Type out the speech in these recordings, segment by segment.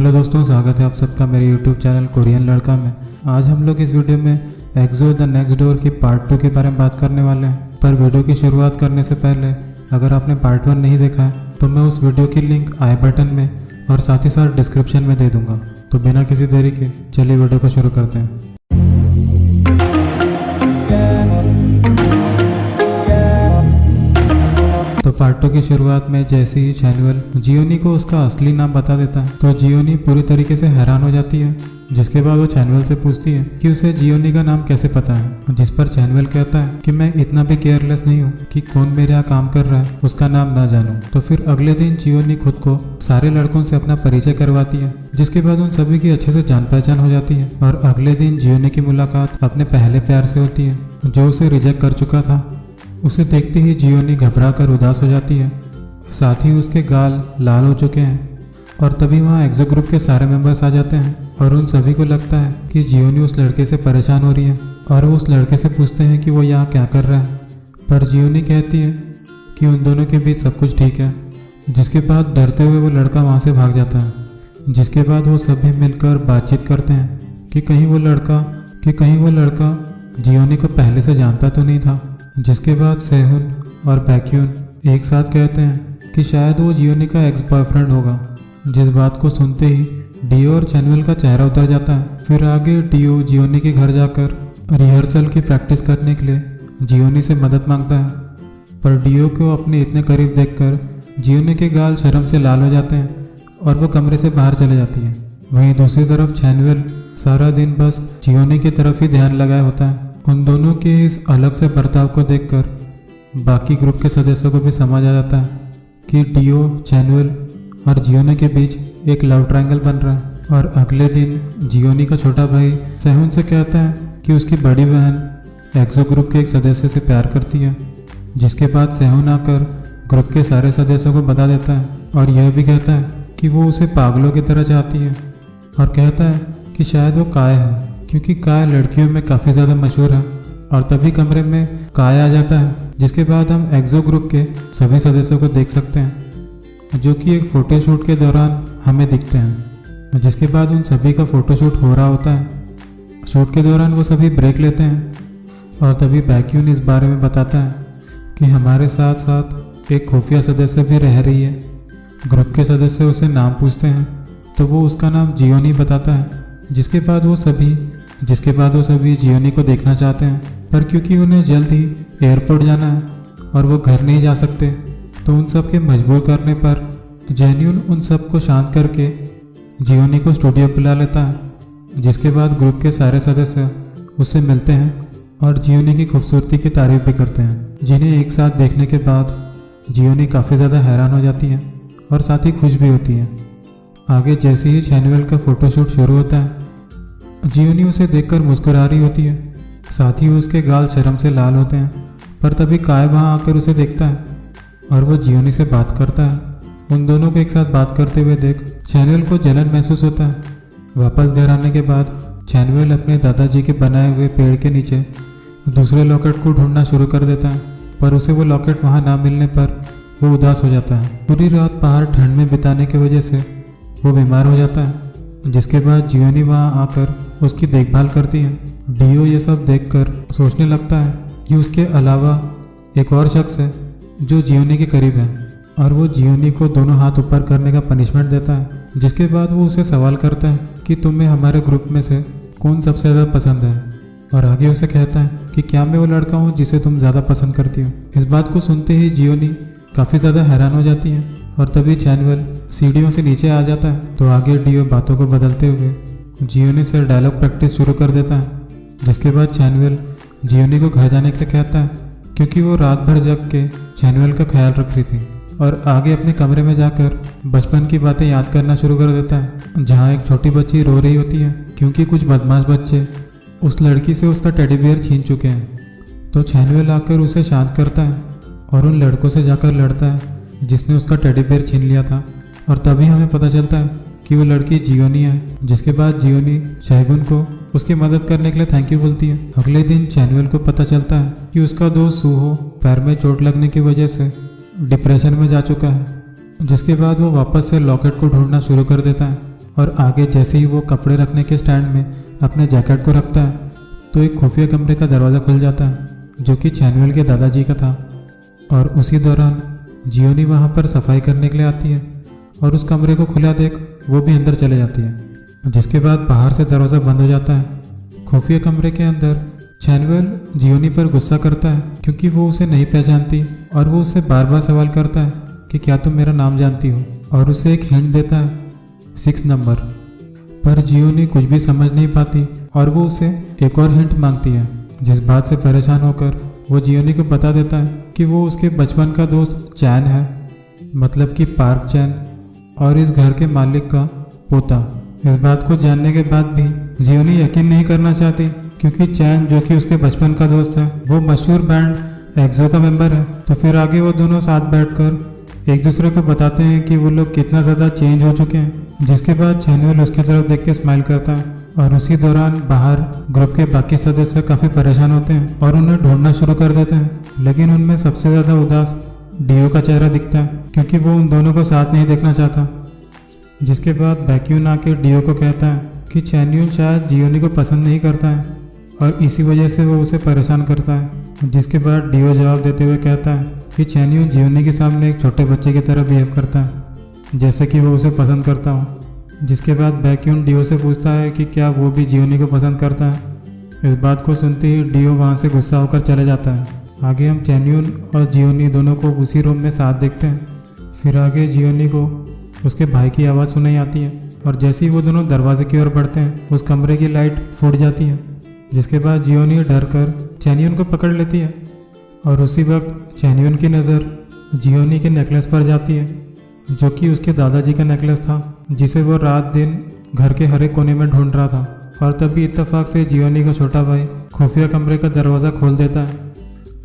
Hello दोस्तों, स्वागत है आप सबका मेरे यूट्यूब चैनल कोरियन लड़का में। आज हम लोग इस वीडियो में एक्सो द नेक्स्ट डोर की पार्ट 2 के बारे में बात करने वाले हैं। पर वीडियो की शुरुआत करने से पहले अगर आपने पार्ट 1 नहीं देखा है तो मैं उस वीडियो की लिंक आई बटन में और साथ ही साथ डिस्क्रिप्शन में दे दूंगा। तो बिना किसी देरी के चलिए वीडियो को शुरू करते हैं। तो पार्ट 2 की शुरुआत में जैसे ही चैनुअल जियोनी को उसका असली नाम बता देता है तो जियोनी पूरी तरीके से हैरान हो जाती है, जिसके बाद वो चैनुअल से पूछती है कि उसे जियोनी का नाम कैसे पता है। जिस पर चैनुअल कहता है कि मैं इतना भी केयरलेस नहीं हूँ कि कौन मेरे यहाँ काम कर रहा है उसका नाम ना जानूं। तो फिर अगले दिन जियोनी खुद को सारे लड़कों से अपना परिचय करवाती है, जिसके बाद उन सभी की अच्छे से जान पहचान हो जाती है। और अगले दिन जियोनी की मुलाकात अपने पहले प्यार से होती है जो उसे रिजेक्ट कर चुका था। उसे देखते ही जियोनी घबरा कर उदास हो जाती है, साथ ही उसके गाल लाल हो चुके हैं। और तभी वहाँ एक्सो ग्रुप के सारे मेंबर्स आ जाते हैं और उन सभी को लगता है कि जियोनी उस लड़के से परेशान हो रही है और वो उस लड़के से पूछते हैं कि वो यहाँ क्या कर रहा है। पर जियोनी कहती है कि उन दोनों के बीच सब कुछ ठीक है, जिसके बाद डरते हुए वो लड़का वहाँ से भाग जाता है। जिसके बाद वो सभी मिलकर बातचीत करते हैं कि कहीं वो लड़का जियोनी को पहले से जानता तो नहीं था। जिसके बाद सेहुन और बैक्यून एक साथ कहते हैं कि शायद वो जियोनी का एक्स बॉयफ्रेंड होगा। जिस बात को सुनते ही डियो और चैनुअल का चेहरा उतर जाता है। फिर आगे डियो जियोनी के घर जाकर रिहर्सल की प्रैक्टिस करने के लिए जियोनी से मदद मांगता है। पर डियो को अपने इतने करीब देखकर जियोनी के गाल शर्म से लाल हो जाते हैं और वो कमरे से बाहर चले जाती है। वहीं दूसरी तरफ चैनुअल सारा दिन बस जियोनी की तरफ ही ध्यान लगाए होता है। उन दोनों के इस अलग से बर्ताव को देखकर बाकी ग्रुप के सदस्यों को भी समझ आ जाता है कि डियो, चैनुअल और जियोनी के बीच एक लव ट्रायंगल बन रहा है। और अगले दिन जियोनी का छोटा भाई सेहुन से कहता है कि उसकी बड़ी बहन एक्सो ग्रुप के एक सदस्य से प्यार करती है। जिसके बाद सेहुन आकर ग्रुप के सारे सदस्यों को बता देता है और यह भी कहता है कि वो उसे पागलों की तरह चाहती है और कहता है कि शायद वो काय है, क्योंकि काय लड़कियों में काफ़ी ज़्यादा मशहूर है। और तभी कमरे में काय आ जाता है, जिसके बाद हम एक्सो ग्रुप के सभी सदस्यों को देख सकते हैं जो कि एक फ़ोटोशूट के दौरान हमें दिखते हैं। जिसके बाद उन सभी का फ़ोटोशूट हो रहा होता है। शूट के दौरान वो सभी ब्रेक लेते हैं और तभी बैक्यून इस बारे में बताता है कि हमारे साथ साथ एक खुफिया सदस्य भी रह रही है। ग्रुप के सदस्य उसे नाम पूछते हैं तो वो उसका नाम जियोनी बताता है। जिसके बाद वो सभी जियोनी को देखना चाहते हैं, पर क्योंकि उन्हें जल्द ही एयरपोर्ट जाना है और वो घर नहीं जा सकते तो उन सब के मजबूर करने पर जेन्यून उन सब को शांत करके जियोनी को स्टूडियो बुला लेता है। जिसके बाद ग्रुप के सारे सदस्य उससे मिलते हैं और जियोनी की खूबसूरती की तारीफ भी करते हैं, जिन्हें एक साथ देखने के बाद जियोनी काफ़ी ज़्यादा हैरान हो जाती है और साथ ही खुश भी होती है। आगे जैसे ही चैनुअल का फोटोशूट शुरू होता है, जियोनी उसे देखकर मुस्कुरा रही होती है, साथ ही उसके गाल शर्म से लाल होते हैं। पर तभी काय वहाँ आकर उसे देखता है और वो जियोनी से बात करता है। उन दोनों को एक साथ बात करते हुए देख चैनुअल को जलन महसूस होता है। वापस घर आने के बाद चैनुअल अपने दादाजी के बनाए हुए पेड़ के नीचे दूसरे लॉकेट को ढूंढना शुरू कर देता है, पर उसे वो लॉकेट वहाँ ना मिलने पर वो उदास हो जाता है। पूरी रात बाहर ठंड में बिताने की वजह से वो बीमार हो जाता है। जिसके बाद जियोनी वहाँ आकर उसकी देखभाल करती है। डियो ये सब देखकर सोचने लगता है कि उसके अलावा एक और शख्स है जो जियोनी के करीब है और वो जियोनी को दोनों हाथ ऊपर करने का पनिशमेंट देता है। जिसके बाद वो उसे सवाल करता है कि तुम्हें हमारे ग्रुप में से कौन सबसे ज़्यादा पसंद है, और आगे उसे कहता है कि क्या मैं वो लड़का हूँ जिसे तुम ज़्यादा पसंद करती हो। इस बात को सुनते ही जियोनी काफ़ी ज़्यादा हैरान हो जाती है और तभी चैनुअल सीढ़ियों से नीचे आ जाता है। तो आगे डियो बातों को बदलते हुए जियोनी से डायलॉग प्रैक्टिस शुरू कर देता है। जिसके बाद चैनुअल जियोनी को घर जाने के लिए कहता है, क्योंकि वो रात भर जग के चैनुअल का ख्याल रख रही थी। और आगे अपने कमरे में जाकर बचपन की बातें याद करना शुरू कर देता है, जहाँ एक छोटी बच्ची रो रही होती है क्योंकि कुछ बदमाश बच्चे उस लड़की से उसका टेडी बियर छीन चुके हैं। तो चैनुअल आकर उसे शांत करता है और उन लड़कों से जाकर लड़ता है जिसने उसका टेडी बियर छीन लिया था। और तभी हमें पता चलता है कि वो लड़की जियोनी है। जिसके बाद जियोनी शैगुन को उसकी मदद करने के लिए थैंक यू बोलती है। अगले दिन चैनुअल को पता चलता है कि उसका दोस्त सूहो पैर में चोट लगने की वजह से डिप्रेशन में जा चुका है। जिसके बाद वो वापस से लॉकेट को ढूंढना शुरू कर देता है और आगे जैसे ही वो कपड़े रखने के स्टैंड में अपने जैकेट को रखता है तो एक खुफिया कमरे का दरवाज़ा खुल जाता है जो कि चैनुअल के दादाजी का था। और उसी दौरान जियोनी वहाँ पर सफाई करने के लिए आती है और उस कमरे को खुला देख वो भी अंदर चले जाती है, जिसके बाद बाहर से दरवाज़ा बंद हो जाता है। खुफिया कमरे के अंदर चैनुअल जियोनी पर गुस्सा करता है क्योंकि वो उसे नहीं पहचानती और वो उससे बार बार सवाल करता है कि क्या तुम मेरा नाम जानती हो, और उसे एक हिंट देता है 6 नंबर। पर जियोनी कुछ भी समझ नहीं पाती और वो उसे एक और हिंट मांगती है, जिस बात से परेशान होकर वो जियोनी को बता देता है कि वो उसके बचपन का दोस्त चैन है, मतलब कि पार्क चैन, और इस घर के मालिक का पोता। इस बात को जानने के बाद भी जियोनी यकीन नहीं करना चाहती क्योंकि चैन जो कि उसके बचपन का दोस्त है वो मशहूर बैंड एक्सो का मेंबर है। तो फिर आगे वो दोनों साथ बैठकर एक दूसरे को बताते हैं कि वो लोग कितना ज़्यादा चेंज हो चुके हैं, जिसके बाद चैनुअल उसकी तरफ देख के स्माइल करता है। और उसी दौरान बाहर ग्रुप के बाकी सदस्य काफ़ी परेशान होते हैं और उन्हें ढूंढना शुरू कर देते हैं, लेकिन उनमें सबसे ज़्यादा उदास डियो का चेहरा दिखता है क्योंकि वो उन दोनों को साथ नहीं देखना चाहता। जिसके बाद बैक्यून आके डियो को कहता है कि चैनुअल शायद जियोनी को पसंद नहीं करता है और इसी वजह से वो उसे परेशान करता है। जिसके बाद डियो जवाब देते हुए कहता है कि चैनुअल जियोनी के सामने एक छोटे बच्चे की तरह बिहेव करता है, जैसे कि वो उसे पसंद करता हो। जिसके बाद बैक्यून डियो से पूछता है कि क्या वो भी जियोनी को पसंद करता है। इस बात को सुनते ही डियो वहाँ से गुस्सा होकर चले जाता है। आगे हम चैनुअल और जियोनी दोनों को उसी रूम में साथ देखते हैं। फिर आगे जियोनी को उसके भाई की आवाज़ सुनाई आती है और जैसे ही वो दोनों दरवाजे की ओर बढ़ते हैं उस कमरे की लाइट फूट जाती है, जिसके बाद जियोनी डर कर चैनुअल को पकड़ लेती है। और उसी वक्त चैनुअल की नज़र जियोनी के नेकलेस पर जाती है जो कि उसके दादाजी का नेकलेस था, जिसे वो रात दिन घर के हर एक कोने में ढूंढ रहा था। और तभी इत्तेफाक से जियोनी का छोटा भाई खुफिया कमरे का दरवाज़ा खोल देता है,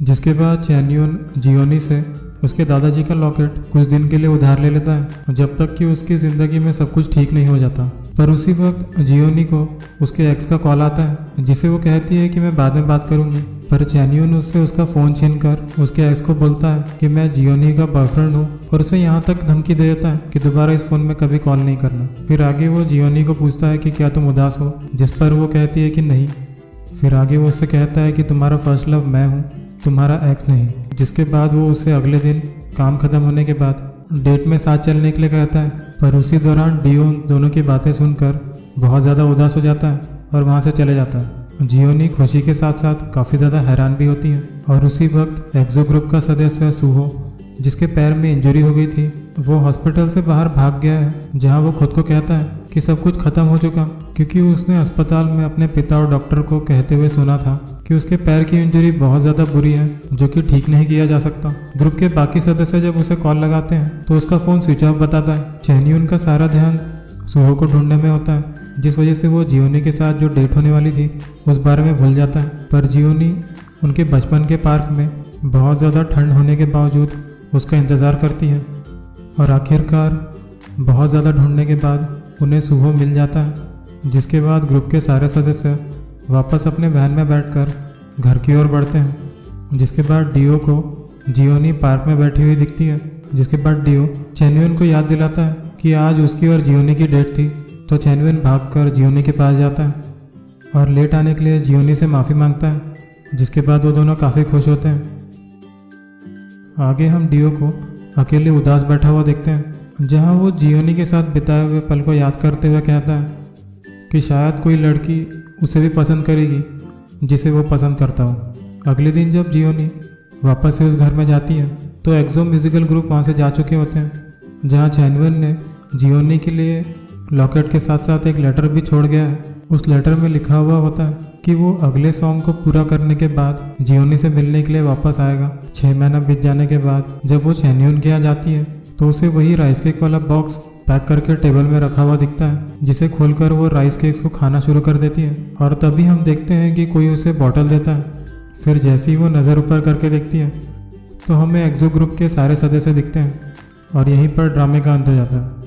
जिसके बाद चैनुअल जियोनी से उसके दादाजी का लॉकेट कुछ दिन के लिए उधार ले लेता है जब तक कि उसकी ज़िंदगी में सब कुछ ठीक नहीं हो जाता। पर उसी वक्त जियोनी को उसके एक्स का कॉल आता है, जिसे वो कहती है कि मैं बाद में बात करूंगी। पर चैनुअल उससे उसका फ़ोन छीनकर उसके एक्स को बोलता है कि मैं जियोनी का बॉयफ्रेंड हूँ और उसे यहाँ तक धमकी दे देता है कि दोबारा इस फ़ोन में कभी कॉल नहीं करना। फिर आगे वो जियोनी को पूछता है कि क्या तुम उदास हो, जिस पर वो कहती है कि नहीं। फिर आगे वो उससे कहता है कि तुम्हारा फर्स्ट लव मैं हूँ, तुम्हारा एक्स नहीं। जिसके बाद वो उसे अगले दिन काम खत्म होने के बाद डेट में साथ चलने के लिए कहता है। पर उसी दौरान डियो दोनों की बातें सुनकर बहुत ज़्यादा उदास हो जाता है और वहाँ से चले जाता है। जियोनी खुशी के साथ साथ काफ़ी ज़्यादा हैरान भी होती है। और उसी वक्त एक्सो ग्रुप का सदस्य सुहो, जिसके पैर में इंजरी हो गई थी, वो हॉस्पिटल से बाहर भाग गया है, जहाँ वो खुद को कहता है कि सब कुछ खत्म हो चुका, क्योंकि उसने अस्पताल में अपने पिता और डॉक्टर को कहते हुए सुना था कि उसके पैर की इंजरी बहुत ज़्यादा बुरी है जो कि ठीक नहीं किया जा सकता। ग्रुप के बाकी सदस्य जब उसे कॉल लगाते हैं तो उसका फ़ोन स्विच ऑफ बताता है। चैनुअल का सारा ध्यान सुहो को ढूंढने में होता है, जिस वजह से वो जियोनी के साथ जो डेट होने वाली थी उस बारे में भूल जाता है। पर जियोनी उनके बचपन के पार्क में बहुत ज़्यादा ठंड होने के बावजूद उसका इंतज़ार करती है और आखिरकार बहुत ज़्यादा ढूंढने के बाद उन्हें सुहो मिल जाता है। जिसके बाद ग्रुप के सारे सदस्य वापस अपने वैन में बैठकर घर की ओर बढ़ते हैं। जिसके बाद डियो को जियोनी पार्क में बैठी हुई दिखती है। जिसके बाद डियो चैनुअल को याद दिलाता है कि आज उसकी और जियोनी की डेट थी, तो चैनुअल भागकर जियोनी के पास जाता है और लेट आने के लिए जियोनी से माफ़ी मांगता है। जिसके बाद वो दोनों काफ़ी खुश होते हैं। आगे हम डियो को अकेले उदास बैठा हुआ देखते हैं, जहाँ वो जियोनी के साथ बिताए हुए पल को याद करते हुए कहता है कि शायद कोई लड़की उसे भी पसंद करेगी जिसे वो पसंद करता हो। अगले दिन जब जियोनी वापस से उस घर में जाती है तो एक्सो म्यूजिकल ग्रुप वहाँ से जा चुके होते हैं, जहाँ चैनुअल ने जियोनी के लिए लॉकेट के साथ साथ एक लेटर भी छोड़ गया है। उस लेटर में लिखा हुआ होता है कि वो अगले सॉन्ग को पूरा करने के बाद जियोनी से मिलने के लिए वापस आएगा। 6 महीना बीत जाने के बाद जब वो चैनुअल के यहाँ जाती है तो उसे वही राइस केक वाला बॉक्स पैक करके टेबल में रखा हुआ दिखता है, जिसे खोलकर वो राइस केक्स को खाना शुरू कर देती है। और तभी हम देखते हैं कि कोई उसे बॉटल देता है। फिर जैसे ही वो नज़र ऊपर करके देखती है तो हमें एक्सो ग्रुप के सारे सदस्य दिखते हैं और यहीं पर ड्रामे का अंत हो जाता है।